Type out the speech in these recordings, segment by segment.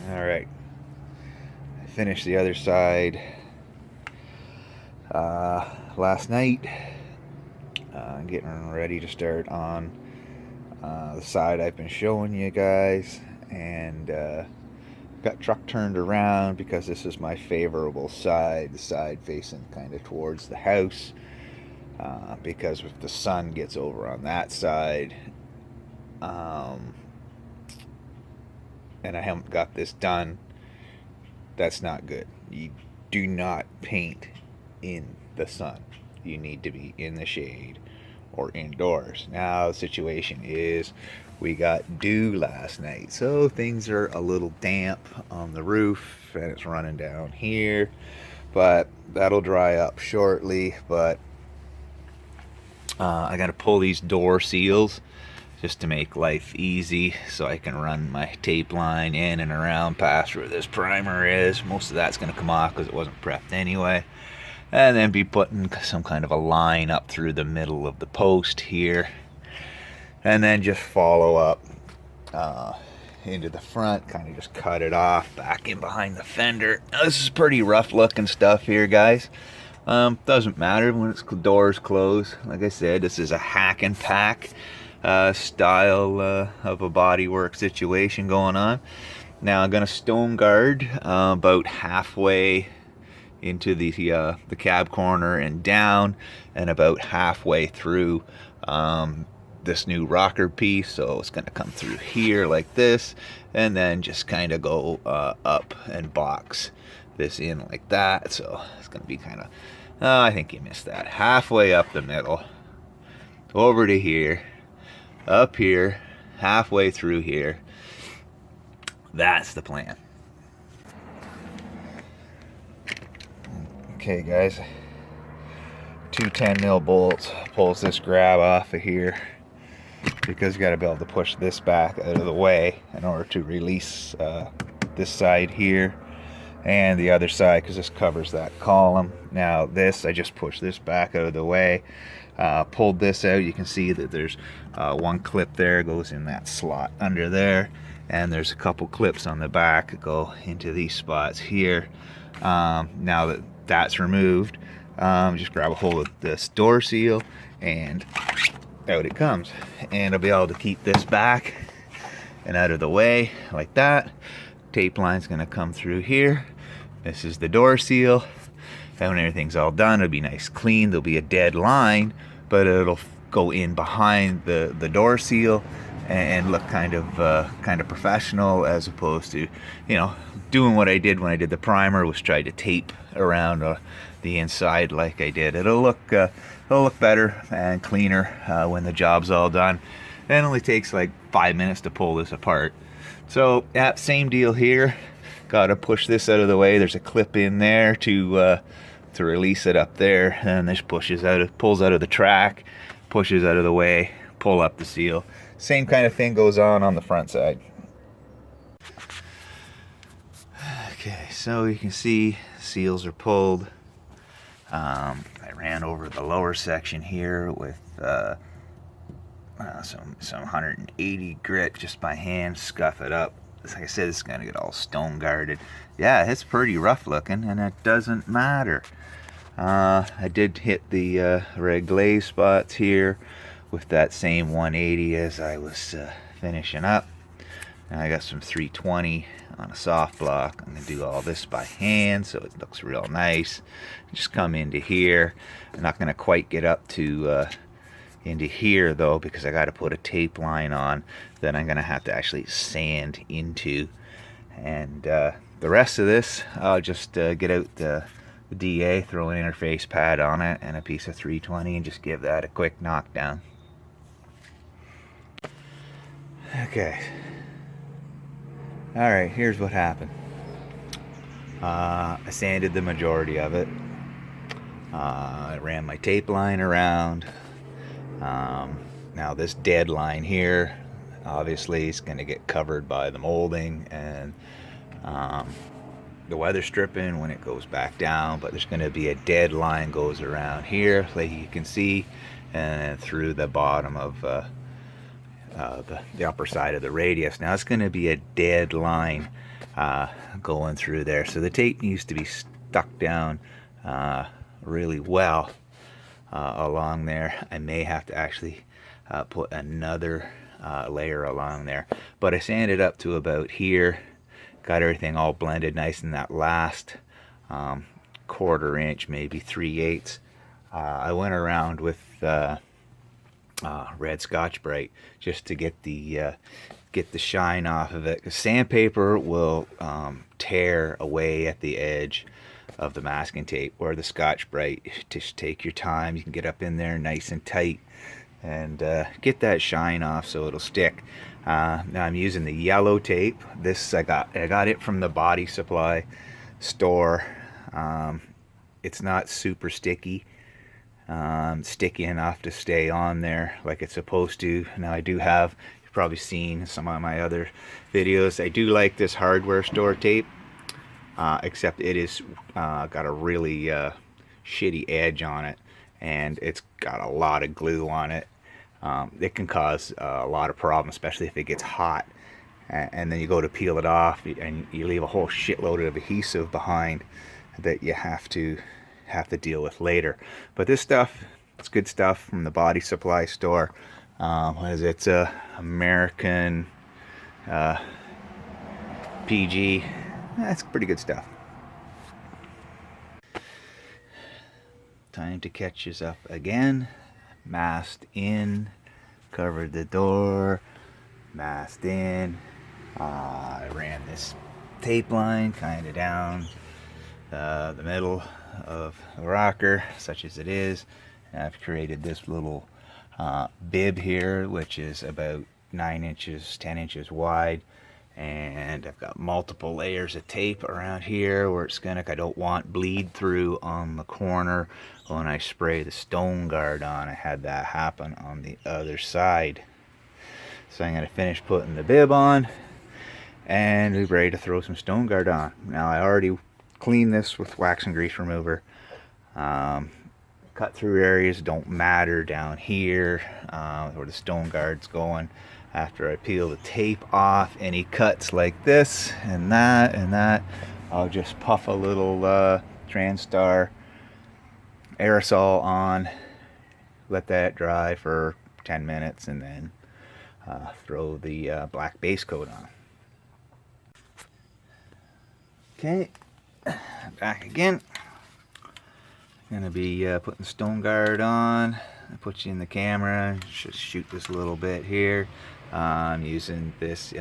Alright, I finished the other side last night. Getting ready to start on the side I've been showing you guys, and got truck turned around because this is my favorable side, the side facing kind of towards the house, because if the sun gets over on that side, and I haven't got this done, that's not good. You do not paint in the sun. You need to be in the shade or indoors. Now the situation is we got dew last night, so things are a little damp on the roof, and it's running down here, but that'll dry up shortly. But I gotta pull these door seals just to make life easy, so I can run my tape line in and around past where this primer is. Most of that's going to come off because it wasn't prepped anyway, and then be putting some kind of a line up through the middle of the post here, and then just follow up into the front, kind of just cut it off back in behind the fender. Now, this is pretty rough looking stuff here, guys. Doesn't matter when it's doors closed. Like I said, this is a hack and pack style of a bodywork situation going on. Now I'm going to stone guard about halfway into the cab corner and down, and about halfway through this new rocker piece. So it's going to come through here like this, and then just kind of go up and box this in like that. So it's going to be kind of, I think you missed that, halfway up the middle, over to here, up here, halfway through here. That's the plan. Okay, guys, two 10 mil bolts pulls this grab off of here, because you got to be able to push this back out of the way in order to release this side here and the other side, because this covers that column. Now this, I just pushed this back out of the way, pulled this out. You can see that there's one clip there, goes in that slot under there, and there's a couple clips on the back that go into these spots here. Now that that's removed, just grab a hold of this door seal and out it comes, and I'll be able to keep this back and out of the way like that. Tape line's going to come through here. This is the door seal, and when everything's all done, it'll be nice clean. There'll be a dead line, but it'll go in behind the door seal and look kind of professional, as opposed to, you know, doing what I did when I did the primer, was try to tape around the inside like I did. It'll look better and cleaner when the job's all done. It only takes like 5 minutes to pull this apart. So yeah, same deal here. Got to push this out of the way. There's a clip in there to release it up there, and this pulls out of the track, pushes out of the way, pull up the seal. Same kind of thing goes on the front side. Okay, so you can see seals are pulled. I ran over the lower section here with some 180 grit just by hand, scuff it up. Like I said, it's gonna get all stone guarded. Yeah, it's pretty rough looking, and it doesn't matter. I did hit the red glaze spots here with that same 180 as I was finishing up. And I got some 320 on a soft block. I'm gonna do all this by hand so it looks real nice. Just come into here. I'm not gonna quite get up to into here though, because I got to put a tape line on that I'm gonna have to actually sand into. And the rest of this, I'll just get out the DA, throw an interface pad on it and a piece of 320, and just give that a quick knockdown. Okay, all right, here's what happened. I sanded the majority of it. I ran my tape line around. Now this dead line here, obviously is going to get covered by the molding and the weather stripping when it goes back down, but there's going to be a dead line goes around here, like you can see, and through the bottom of the upper side of the radius. Now it's going to be a dead line going through there. So the tape needs to be stuck down really well along there. I may have to actually put another layer along there, but I sanded up to about here, got everything all blended nice in that last 1/4 inch, maybe 3/8. I went around with red Scotch-Brite just to get the shine off of it, because sandpaper will tear away at the edge of the masking tape, or the Scotch-Brite. Just take your time, you can get up in there nice and tight and get that shine off so it'll stick. Now I'm using the yellow tape. This I got it from the body supply store. It's not super sticky, sticky enough to stay on there like it's supposed to. Now I do have, you've probably seen some of my other videos, I do like this hardware store tape, except it is got a really shitty edge on it, and it's got a lot of glue on it. It can cause a lot of problems, especially if it gets hot, and then you go to peel it off and you leave a whole shitload of adhesive behind that you have to deal with later. But this stuff, it's good stuff from the body supply store. What is it? It's a American PG. That's pretty good stuff. Time to catch us up again. Masked in, covered the door, masked in. I ran this tape line kind of down the middle of the rocker, such as it is. And I've created this little bib here, which is about 9 inches, 10 inches wide. And I've got multiple layers of tape around here where it's gonna, I don't want bleed through on the corner when I spray the stone guard on. I had that happen on the other side. So I'm gonna finish putting the bib on and we're ready to throw some stone guard on. Now I already cleaned this with wax and grease remover. Cut through areas don't matter down here where the stone guard's going. After I peel the tape off, any cuts like this and that, I'll just puff a little Transtar aerosol on, let that dry for 10 minutes, and then throw the black base coat on. Okay, back again. I'm gonna be putting stone guard on. I put you in the camera, just shoot this little bit here. I'm using this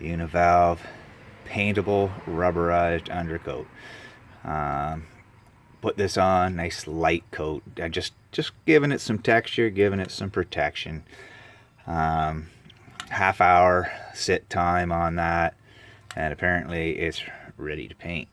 univalve paintable rubberized undercoat. Put this on, nice light coat. I just giving it some texture, giving it some protection. Half hour sit time on that, and apparently it's ready to paint.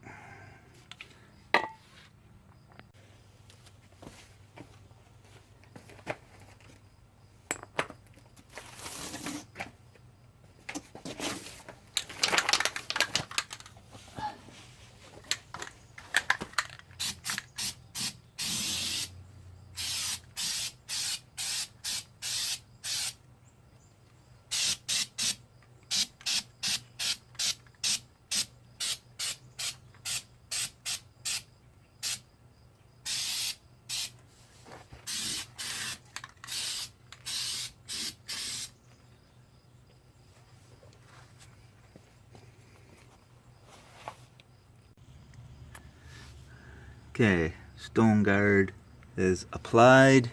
Okay, stone guard is applied,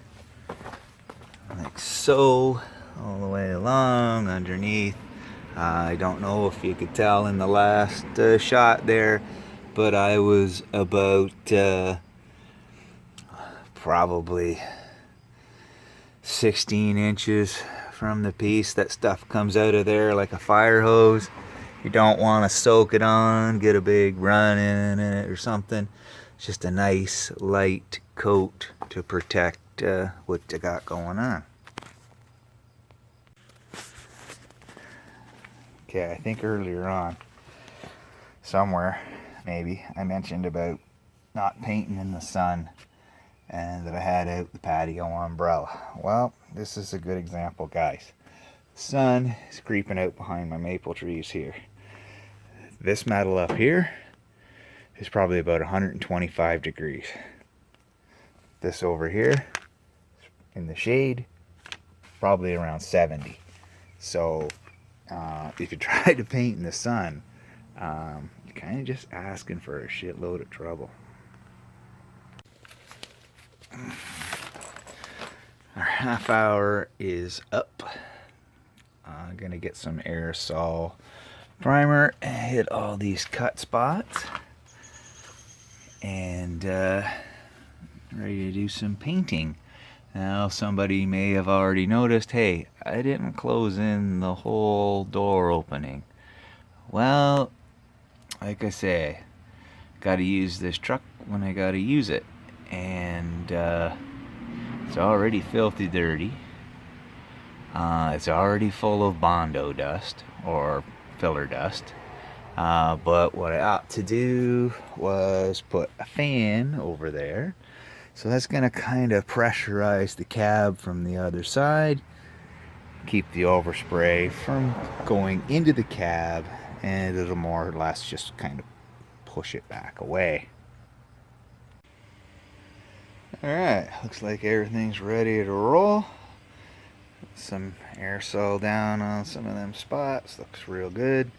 like so, all the way along underneath. I don't know if you could tell in the last shot there, but I was about probably 16 inches from the piece. That stuff comes out of there like a fire hose. You don't want to soak it on, get a big run in it or something. It's just a nice light coat to protect what you got going on. Okay, I think earlier on, somewhere, maybe, I mentioned about not painting in the sun and that I had out the patio umbrella. Well, this is a good example, guys. The sun is creeping out behind my maple trees here. This metal up here is probably about 125 degrees. This over here in the shade, probably around 70. So if you try to paint in the sun, you're kind of just asking for a shitload of trouble. Our half hour is up. I'm gonna get some aerosol primer and hit all these cut spots, and ready to do some painting. Now somebody may have already noticed, hey, I didn't close in the whole door opening. Well, like I say, gotta use this truck when I gotta use it, and it's already filthy dirty. It's already full of Bondo dust or filler dust. But what I ought to do was put a fan over there. So that's going to kind of pressurize the cab from the other side, keep the overspray from going into the cab, and it'll more or less just kind of push it back away. Alright, looks like everything's ready to roll. Some aerosol down on some of them spots, looks real good.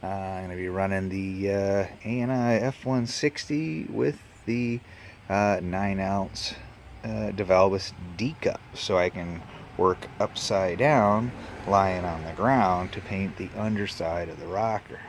I'm going to be running the ANI F160 with the 9-ounce DeValvis D cup, so I can work upside down lying on the ground to paint the underside of the rocker.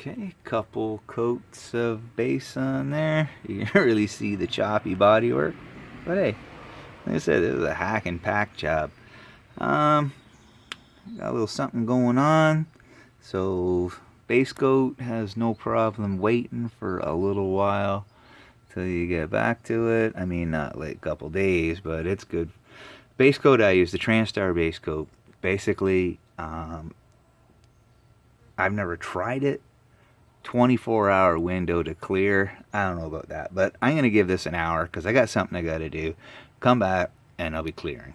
Okay, couple coats of base on there. You can really see the choppy bodywork. But hey, like I said, this is a hack and pack job. Got a little something going on. So base coat has no problem waiting for a little while till you get back to it. I mean, not like a couple days, but it's good. Base coat I use, the TranStar base coat. Basically, I've never tried it. 24-hour window to clear. I don't know about that, but I'm going to give this an hour because I got something I got to do. Come back and I'll be clearing.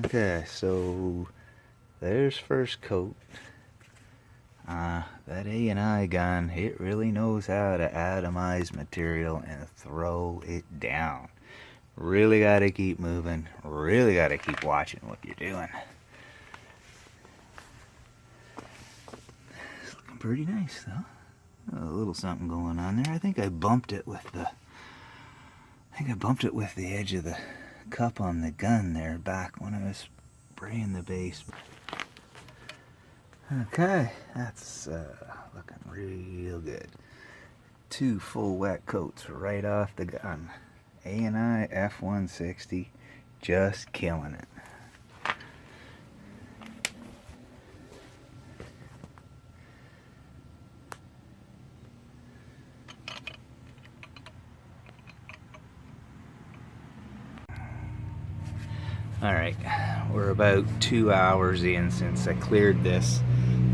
Okay, so there's first coat. That ANI gun, it really knows how to atomize material and throw it down. Really got to keep moving. Really got to keep watching what you're doing. It's looking pretty nice, though. A little something going on there. I think I bumped it with the I think I bumped it with the edge of the cup on the gun there back when I was spraying the base. Okay, that's looking real good. 2 full wet coats right off the gun. ANI F160, just killing it. Alright, we're about 2 hours in since I cleared this,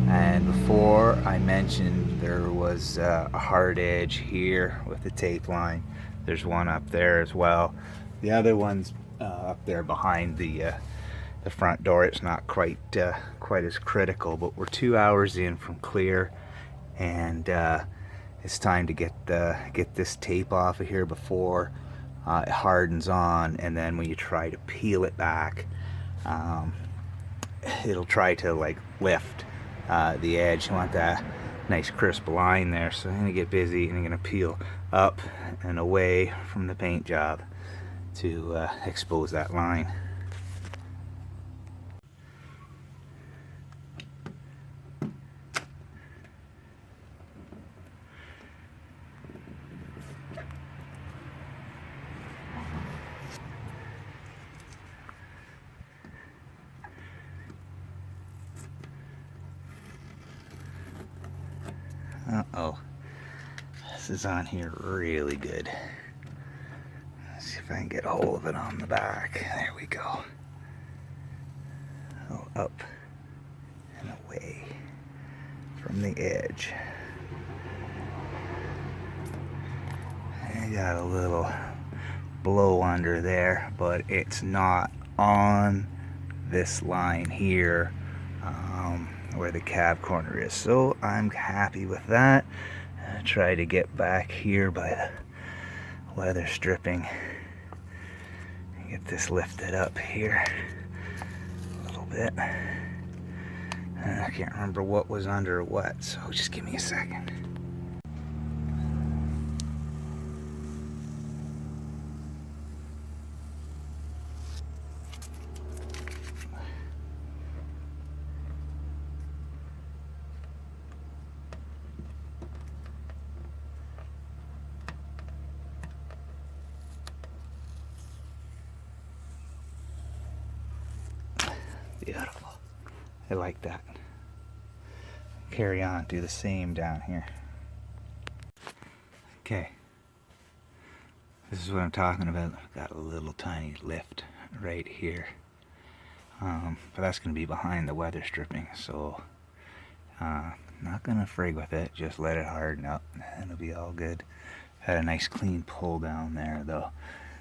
and before I mentioned there was a hard edge here with the tape line. There's one up there as well. The other one's up there behind the front door. It's not quite as critical, but we're 2 hours in from clear, and it's time to get this tape off of here before it hardens on, and then when you try to peel it back, it'll try to like lift the edge. You want that nice crisp line there, so I'm going to get busy and I'm going to peel up and away from the paint job to expose that line. Uh-oh, this is on here really good. Let's see if I can get a hold of it on the back. There we go. Oh, up and away from the edge. I got a little blow under there, but it's not on this line here where the cab corner is, so I'm happy with that. I try to get back here by the weather stripping, get this lifted up here a little bit. I can't remember what was under what, so just give me a second. Beautiful. I like that. Carry on, do the same down here. Okay. This is what I'm talking about. I've got a little tiny lift right here. But that's going to be behind the weather stripping, so not going to frig with it. Just let it harden up and it'll be all good. Had a nice clean pull down there though.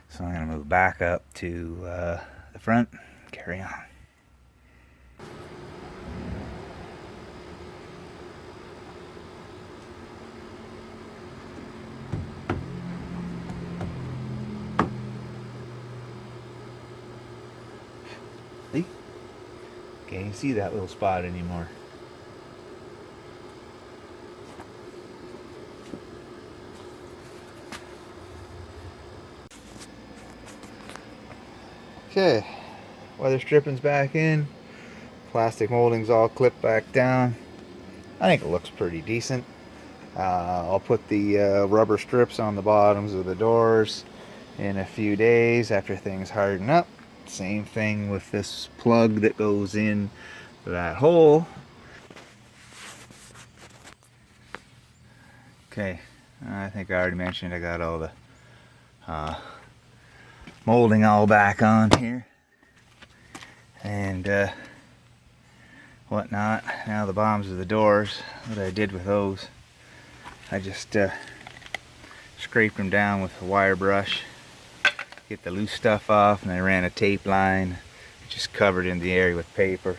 So I'm going to move back up to the front, carry on. See? Can't even see that little spot anymore. Okay, weather stripping's back in. Plastic molding's all clipped back down. I think it looks pretty decent. I'll put the rubber strips on the bottoms of the doors in a few days after things harden up. Same thing with this plug that goes in that hole. Okay, I think I already mentioned I got all the molding all back on here and whatnot. Now the bottoms of the doors, what I did with those, I just scraped them down with a wire brush, get the loose stuff off, and I ran a tape line, just covered in the area with paper.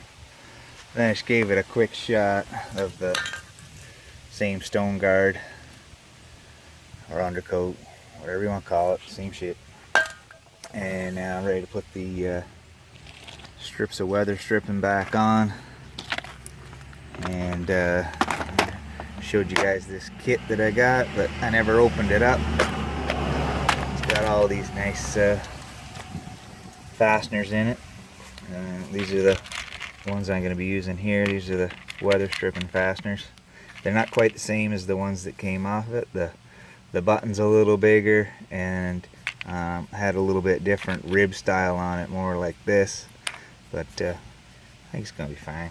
Then I just gave it a quick shot of the same stone guard or undercoat, whatever you want to call it, same shit. And now I'm ready to put the strips of weather stripping back on. And showed you guys this kit that I got, but I never opened it up. It's got all these nice fasteners in it. These are the ones I'm going to be using here. These are the weather stripping fasteners. They're not quite the same as the ones that came off of it. The button's a little bigger and had a little bit different rib style on it, more like this, but I think it's going to be fine.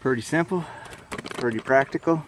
Pretty simple, pretty practical.